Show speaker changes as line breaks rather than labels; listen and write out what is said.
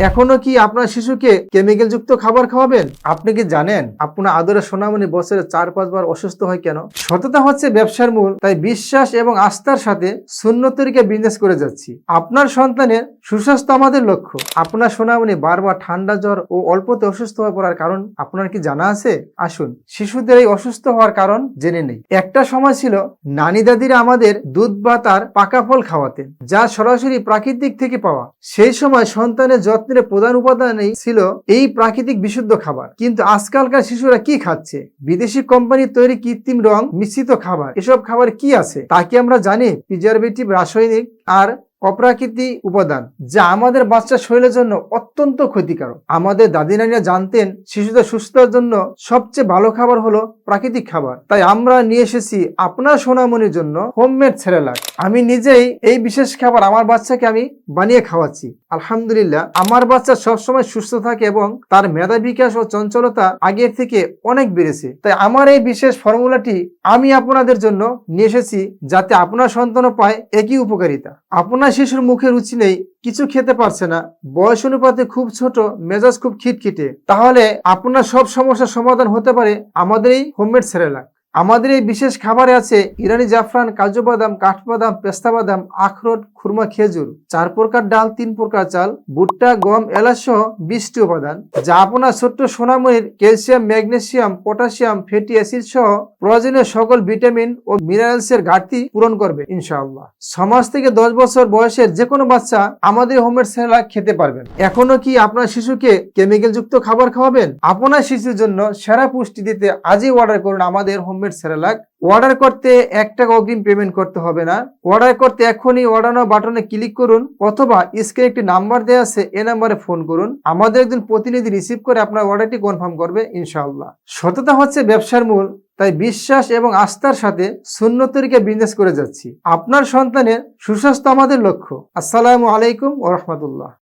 এখনো কি আপনার শিশুকে কেমিক্যাল যুক্ত খাবার খাওয়াবেন? আপনি কি জানেন আপনার আদরের সোনামণি বছরে 4-5 বার অসুস্থ হয় কেন? সততা হচ্ছে ব্যবসার মূল, তাই বিশ্বাস এবং আস্থার সাথে সুন্নত তরিকে বিজনেস করে যাচ্ছি। আপনার সন্তানের সুস্বাস্থ্য আমাদের লক্ষ্য। আপনার সোনামণি বারবার ঠান্ডা, জ্বর ও অল্পতে অসুস্থ হয়ে পড়ার কারণ আপনার কি জানা আছে? আসুন শিশুদের এই অসুস্থ হওয়ার কারণ জেনে নেই। একটা সময় ছিল নানি দাদিরা আমাদের দুধ বা তার পাকা ফল খাওয়াতেন, যা সরাসরি প্রাকৃতিক থেকে পাওয়া। সেই সময় সন্তানের যত্নের প্রধান উপাদানই ছিল এই প্রাকৃতিক বিশুদ্ধ খাবার। কিন্তু আজকালকার শিশুরা কি খাচ্ছে? বিদেশি কোম্পানির তৈরি কৃত্রিম রং মিশ্রিত খাবার। এসব খাবার কি আছে তা কি আমরা জানি? প্রিজারভেটিভ, রাসায়নিক আর অপ্রাকৃতিক উপাদান, যা আমাদের বাচ্চার শরীরের জন্য অত্যন্ত ক্ষতিকারক। আমাদের দাদি নানিরা জানতেন শিশুদের সুস্থতার জন্য সবচেয়ে ভালো খাবার হলো প্রাকৃতিক খাবার। তাই আমরা নিয়ে এসেছি আপনার সোনামণির জন্য হোমমেড সেরেলাক। আমি নিজেই এই বিশেষ খাবার আমার বাচ্চাকে আমি বানিয়ে খাওয়াচ্ছি। আলহামদুলিল্লাহ, আমার বাচ্চা সবসময় সুস্থ থাকে এবং তার মেধা বিকাশ ও চঞ্চলতা আগের থেকে অনেক বেড়েছে। তাই আমার এই বিশেষ ফর্মুলাটি আমি আপনাদের জন্য নিয়ে এসেছি, যাতে আপনার সন্তানও পায় একই উপকারিতা। আপনার শিশুর মুখে রুচি নেই, কিছু খেতে পারছে না, বয়স অনুপাতে খুব ছোট, মেজাজ খুব খিটখিটে, তাহলে আপনার সব সমস্যার সমাধান হতে পারে আমাদের এই হোমমেড সেরেলাক। আমাদের এই বিশেষ খাবারে আছে ইরানি জাফরান, কাজু বাদাম, কাঠবাদাম, পেস্তা বাদাম, আখরোট, খুরমা, খেজুর, 4 প্রকার ডাল, 3 প্রকার চাল, ভুট্টা, গম, এলাচ সহ 20টি উপাদান, যা আপনার ছোট্ট সোনামণির calcium, magnesium, potassium, fatty acid সহ প্রয়োজনীয় সকল ভিটামিন ও মিনারেলসের ঘাটতি পূরণ করবে ইনশাআল্লাহ। 6 মাস থেকে 10 বছর বয়সের যে কোনো বাচ্চা আমাদের হোমমেড সেরেলাক খেতে পারবেন। এখনো কি আপনার শিশুকে কেমিক্যাল যুক্ত খাবার খাওয়াবেন? আপনার শিশুর জন্য সেরা পুষ্টি দিতে আজই অর্ডার করুন আমাদের হোমমেড সেরেলাক। অর্ডার করতে 1 টাকা অগ্রিম পেমেন্ট করতে হবে না। অর্ডার করতে এখনই অর্ডার নাও বাটনে ক্লিক করুন, অথবা স্ক্রিনে একটি নাম্বার দেওয়া আছে, এই নাম্বারে ফোন করুন। আমাদের একজন প্রতিনিধি রিসিভ করে আপনার অর্ডারটি কনফার্ম করবে ইনশাআল্লাহ। সততা হচ্ছে ব্যবসার মূল, তাই বিশ্বাস এবং আস্থার সাথে সুন্নত তরিকে বিজনেস করে যাচ্ছি। আপনার সন্তানের সুস্বাস্থ্য আমাদের লক্ষ্য। আসসালামু আলাইকুম ওয়া রাহমাতুল্লাহ।